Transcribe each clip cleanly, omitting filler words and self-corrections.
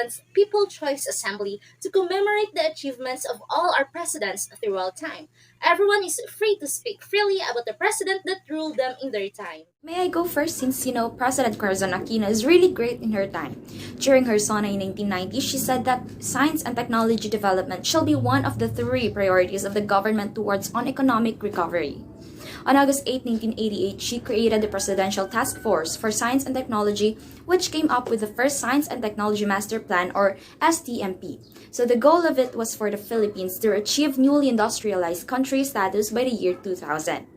President's People Choice Assembly to commemorate the achievements of all our presidents throughout time. Everyone is free to speak freely about the president that ruled them in their time. May I go first since President Corazon Aquino is really great in her time. During her SONA in 1990, she said that science and technology development shall be one of the three priorities of the government towards on economic recovery. On August 8, 1988, she created the Presidential Task Force for Science and Technology, which came up with the first Science and Technology Master Plan, or STMP. So the goal of it was for the Philippines to achieve newly industrialized country status by the year 2000.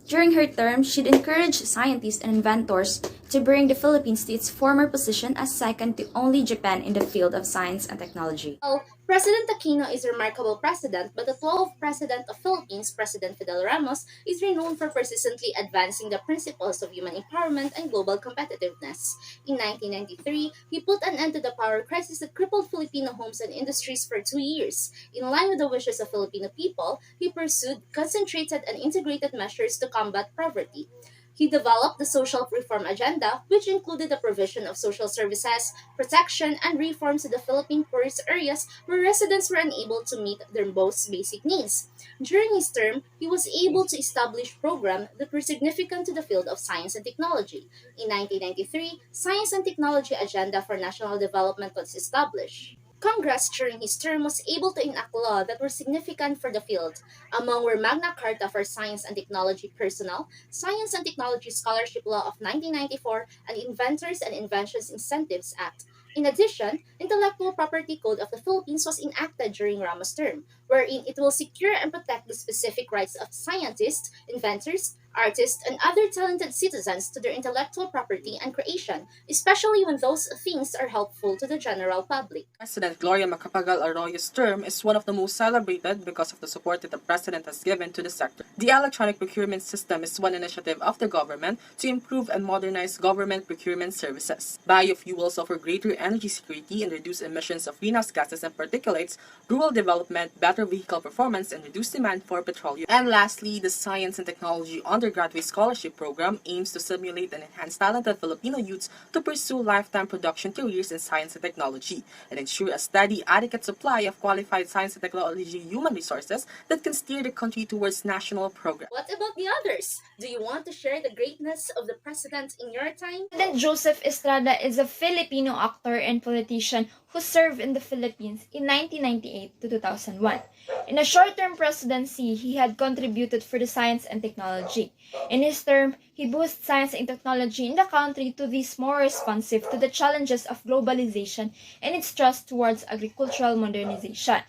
During her term, she'd encourage scientists and inventors to bring the Philippines to its former position as second to only Japan in the field of science and technology. Well, President Aquino is a remarkable president, but the 12th President of Philippines, President Fidel Ramos, is renowned for persistently advancing the principles of human empowerment and global competitiveness. In 1993, he put an end to the power crisis that crippled Filipino homes and industries for 2 years. In line with the wishes of Filipino people, he pursued concentrated and integrated measures to combat poverty. He developed the social reform agenda, which included the provision of social services, protection, and reforms in the Philippine poorest areas where residents were unable to meet their most basic needs. During his term, he was able to establish programs that were significant to the field of science and technology. In 1993, Science and Technology Agenda for National Development was established. Congress during his term was able to enact laws that were significant for the field. Among were Magna Carta for Science and Technology Personnel, Science and Technology Scholarship Law of 1994, and Inventors and Inventions Incentives Act. In addition, Intellectual Property Code of the Philippines was enacted during Ramos' term, wherein it will secure and protect the specific rights of scientists, inventors, artists, and other talented citizens to their intellectual property and creation, especially when those things are helpful to the general public. President Gloria Macapagal Arroyo's term is one of the most celebrated because of the support that the President has given to the sector. The electronic procurement system is one initiative of the government to improve and modernize government procurement services. Biofuels offer greater energy security and reduce emissions of greenhouse gases and particulates, rural development, better vehicle performance, and reduced demand for petroleum. And lastly, the Science and Technology Undergraduate Scholarship Program aims to stimulate and enhance talented Filipino youths to pursue lifetime production careers in science and technology and ensure a steady, adequate supply of qualified science and technology human resources that can steer the country towards national progress. What about the others? Do you want to share the greatness of the president in your time? President Joseph Estrada is a Filipino actor and politician who served in the Philippines in 1998 to 2001. In a short-term presidency, he had contributed for the science and technology. In his term, he boosted science and technology in the country to be more responsive to the challenges of globalization and its thrust towards agricultural modernization.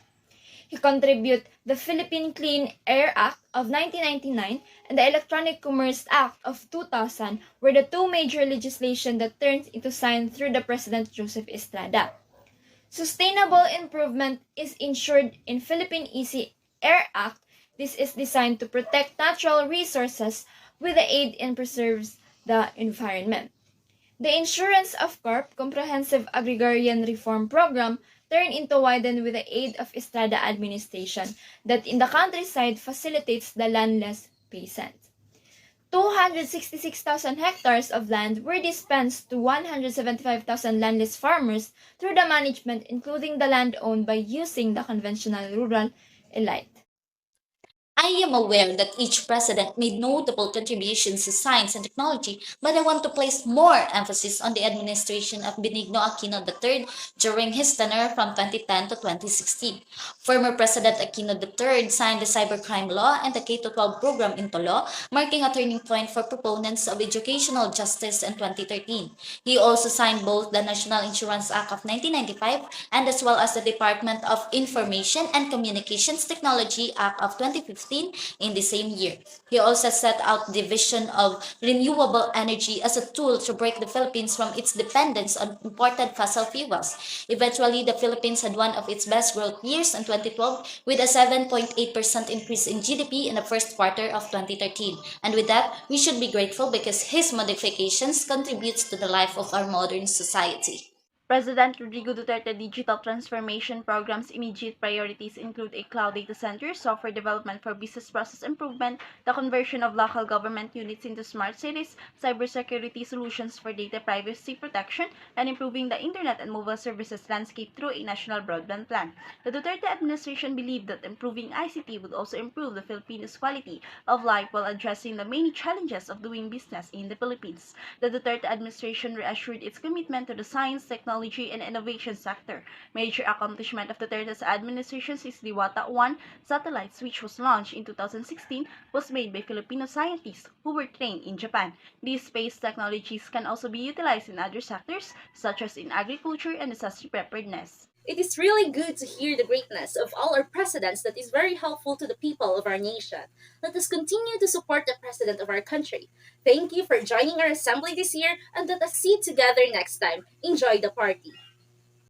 He contributed the Philippine Clean Air Act of 1999 and the Electronic Commerce Act of 2000 were the two major legislation that turned into sign through the President Joseph Estrada. Sustainable improvement is ensured in Philippine Easy Air Act. This is designed to protect natural resources with the aid and preserves the environment. The Insurance of Corp Comprehensive Agrarian Reform Program turned into widen with the aid of Estrada administration that in the countryside facilitates the landless peasants. 266,000 hectares of land were dispensed to 175,000 landless farmers through the management including the land owned by using the conventional rural elite. I am aware that each president made notable contributions to science and technology, but I want to place more emphasis on the administration of Benigno Aquino III during his tenure from 2010 to 2016. Former President Aquino III signed the Cybercrime Law and the K-12 program into law, marking a turning point for proponents of educational justice in 2013. He also signed both the National Insurance Act of 1995 and as well as the Department of Information and Communications Technology Act of 2015 in the same year. He also set out the vision of renewable energy as a tool to break the Philippines from its dependence on imported fossil fuels. Eventually, the Philippines had one of its best growth years in 2012 with a 7.8% increase in GDP in the first quarter of 2013. And with that, we should be grateful because his modifications contributes to the life of our modern society. President Rodrigo Duterte digital transformation program's immediate priorities include a cloud data center, software development for business process improvement, the conversion of local government units into smart cities, cybersecurity solutions for data privacy protection, and improving the internet and mobile services landscape through a national broadband plan. The Duterte administration believed that improving ICT would also improve the Filipinos' quality of life while addressing the many challenges of doing business in the Philippines. The Duterte administration reassured its commitment to the science, technology, and innovation sector. Major accomplishment of Duterte's administration is the Wata-1 satellite, which was launched in 2016, was made by Filipino scientists who were trained in Japan. These space technologies can also be utilized in other sectors, such as in agriculture and disaster preparedness. It is really good to hear the greatness of all our presidents that is very helpful to the people of our nation. Let us continue to support the president of our country. Thank you for joining our assembly this year and let us see together next time. Enjoy the party.